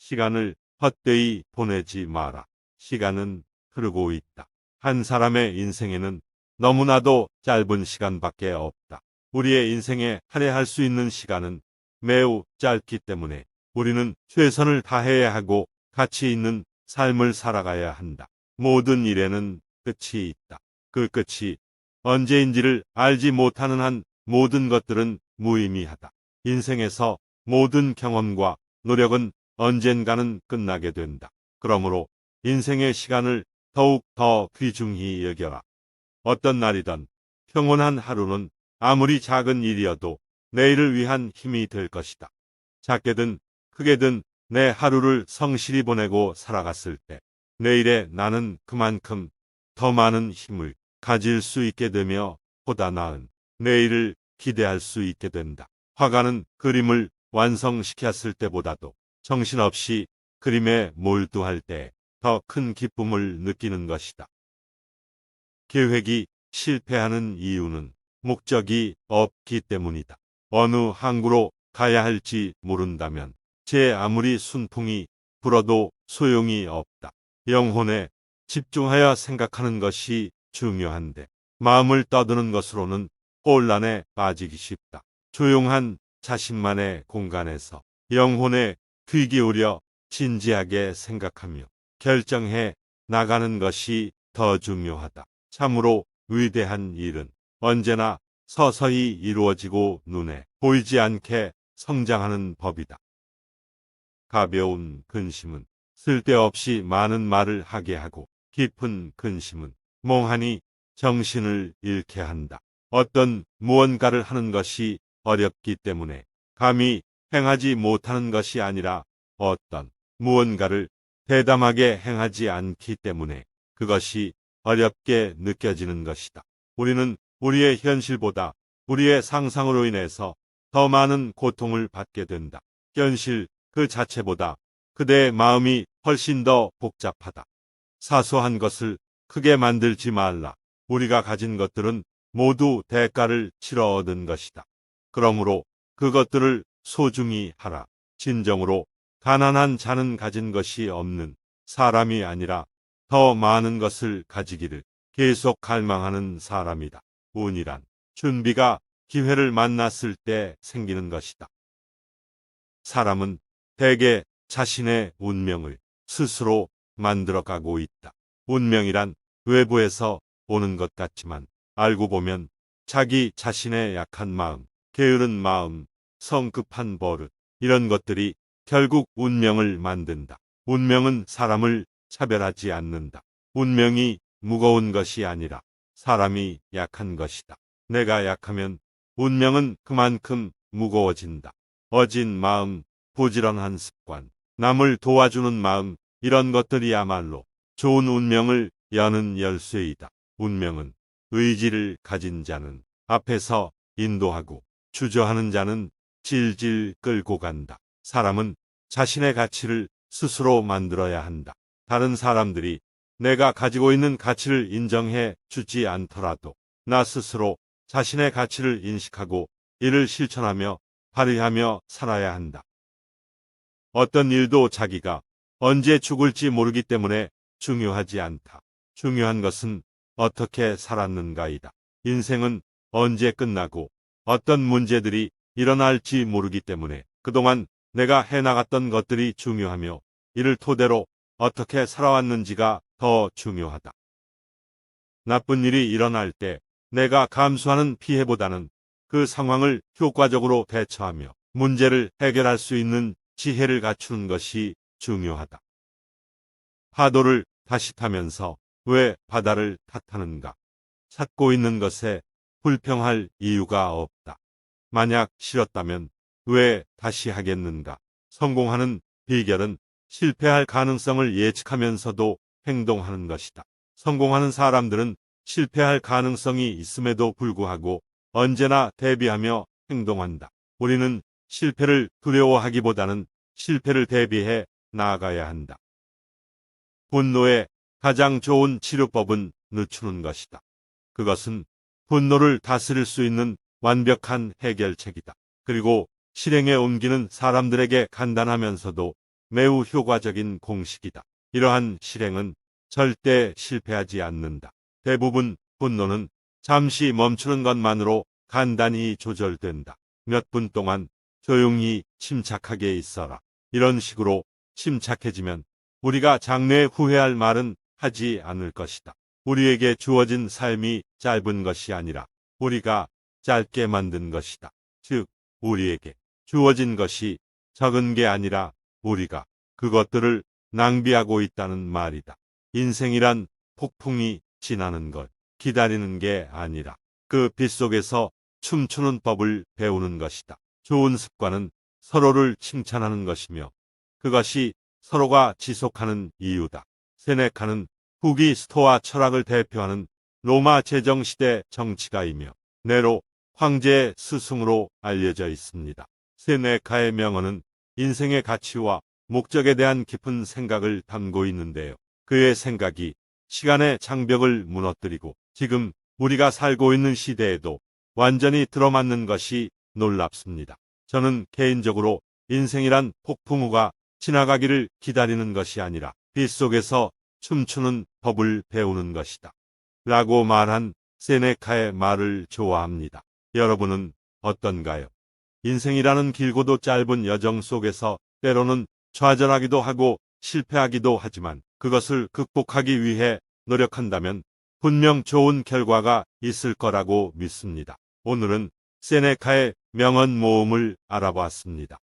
시간을 헛되이 보내지 마라. 시간은 흐르고 있다. 한 사람의 인생에는 너무나도 짧은 시간밖에 없다. 우리의 인생에 할애할 수 있는 시간은 매우 짧기 때문에 우리는 최선을 다해야 하고 가치 있는 삶을 살아가야 한다. 모든 일에는 끝이 있다. 그 끝이 언제인지를 알지 못하는 한 모든 것들은 무의미하다. 인생에서 모든 경험과 노력은 언젠가는 끝나게 된다. 그러므로 인생의 시간을 더욱 더 귀중히 여겨라. 어떤 날이든 평온한 하루는 아무리 작은 일이어도 내일을 위한 힘이 될 것이다. 작게든 크게든 내 하루를 성실히 보내고 살아갔을 때 내일의 나는 그만큼 더 많은 힘을 가질 수 있게 되며 보다 나은 내일을 기대할 수 있게 된다. 화가는 그림을 완성시켰을 때보다도 정신없이 그림에 몰두할 때 더 큰 기쁨을 느끼는 것이다. 계획이 실패하는 이유는 목적이 없기 때문이다. 어느 항구로 가야 할지 모른다면 제 아무리 순풍이 불어도 소용이 없다. 영혼에 집중하여 생각하는 것이 중요한데 마음을 떠드는 것으로는 혼란에 빠지기 쉽다. 조용한 자신만의 공간에서 영혼에 귀 기울여 진지하게 생각하며 결정해 나가는 것이 더 중요하다. 참으로 위대한 일은 언제나 서서히 이루어지고 눈에 보이지 않게 성장하는 법이다. 가벼운 근심은 쓸데없이 많은 말을 하게 하고 깊은 근심은 멍하니 정신을 잃게 한다. 어떤 무언가를 하는 것이 어렵기 때문에 감히 행하지 못하는 것이 아니라 어떤 무언가를 대담하게 행하지 않기 때문에 그것이 어렵게 느껴지는 것이다. 우리는 우리의 현실보다 우리의 상상으로 인해서 더 많은 고통을 받게 된다. 현실 그 자체보다 그대의 마음이 훨씬 더 복잡하다. 사소한 것을 크게 만들지 말라. 우리가 가진 것들은 모두 대가를 치러 얻은 것이다. 그러므로 그것들을 소중히 하라. 진정으로 가난한 자는 가진 것이 없는 사람이 아니라 더 많은 것을 가지기를 계속 갈망하는 사람이다. 운이란 준비가 기회를 만났을 때 생기는 것이다. 사람은 대개 자신의 운명을 스스로 만들어가고 있다. 운명이란 외부에서 오는 것 같지만 알고 보면 자기 자신의 약한 마음, 게으른 마음, 성급한 버릇 이런 것들이 결국 운명을 만든다. 운명은 사람을 차별하지 않는다. 운명이 무거운 것이 아니라 사람이 약한 것이다. 내가 약하면 운명은 그만큼 무거워진다. 어진 마음, 부지런한 습관, 남을 도와주는 마음 이런 것들이야말로 좋은 운명을 여는 열쇠이다. 운명은 의지를 가진 자는 앞에서 인도하고 주저하는 자는 질질 끌고 간다. 사람은 자신의 가치를 스스로 만들어야 한다. 다른 사람들이 내가 가지고 있는 가치를 인정해 주지 않더라도 나 스스로 자신의 가치를 인식하고 이를 실천하며 발휘하며 살아야 한다. 어떤 일도 자기가 언제 죽을지 모르기 때문에 중요하지 않다. 중요한 것은 어떻게 살았는가이다. 인생은 언제 끝나고 어떤 문제들이 일어날지 모르기 때문에 그동안 내가 해나갔던 것들이 중요하며 이를 토대로 어떻게 살아왔는지가 더 중요하다. 나쁜 일이 일어날 때 내가 감수하는 피해보다는 그 상황을 효과적으로 대처하며 문제를 해결할 수 있는 지혜를 갖추는 것이 중요하다. 파도를 다시 타면서 왜 바다를 탓하는가? 찾고 있는 것에 불평할 이유가 없다. 만약 싫었다면 왜 다시 하겠는가? 성공하는 비결은 실패할 가능성을 예측하면서도 행동하는 것이다. 성공하는 사람들은 실패할 가능성이 있음에도 불구하고 언제나 대비하며 행동한다. 우리는 실패를 두려워하기보다는 실패를 대비해 나아가야 한다. 분노의 가장 좋은 치료법은 늦추는 것이다. 그것은 분노를 다스릴 수 있는 완벽한 해결책이다. 그리고 실행에 옮기는 사람들에게 간단하면서도 매우 효과적인 공식이다. 이러한 실행은 절대 실패하지 않는다. 대부분 분노는 잠시 멈추는 것만으로 간단히 조절된다. 몇 분 동안 조용히 침착하게 있어라. 이런 식으로 침착해지면 우리가 장래에 후회할 말은 하지 않을 것이다. 우리에게 주어진 삶이 짧은 것이 아니라 우리가 짧게 만든 것이다. 즉, 우리에게 주어진 것이 적은 게 아니라 우리가 그것들을 낭비하고 있다는 말이다. 인생이란 폭풍이 지나는 걸 기다리는 게 아니라 그 빗속에서 춤추는 법을 배우는 것이다. 좋은 습관은 서로를 칭찬하는 것이며 그것이 서로가 지속하는 이유다. 세네카는 후기 스토아 철학을 대표하는 로마 제정시대 정치가이며 네로 황제의 스승으로 알려져 있습니다. 세네카의 명언은 인생의 가치와 목적에 대한 깊은 생각을 담고 있는데요. 그의 생각이 시간의 장벽을 무너뜨리고 지금 우리가 살고 있는 시대에도 완전히 들어맞는 것이 놀랍습니다. 저는 개인적으로 인생이란 폭풍우가 지나가기를 기다리는 것이 아니라 빗속에서 춤추는 법을 배우는 것이다. 라고 말한 세네카의 말을 좋아합니다. 여러분은 어떤가요? 인생이라는 길고도 짧은 여정 속에서 때로는 좌절하기도 하고 실패하기도 하지만 그것을 극복하기 위해 노력한다면 분명 좋은 결과가 있을 거라고 믿습니다. 오늘은 세네카의 명언 모음을 알아보았습니다.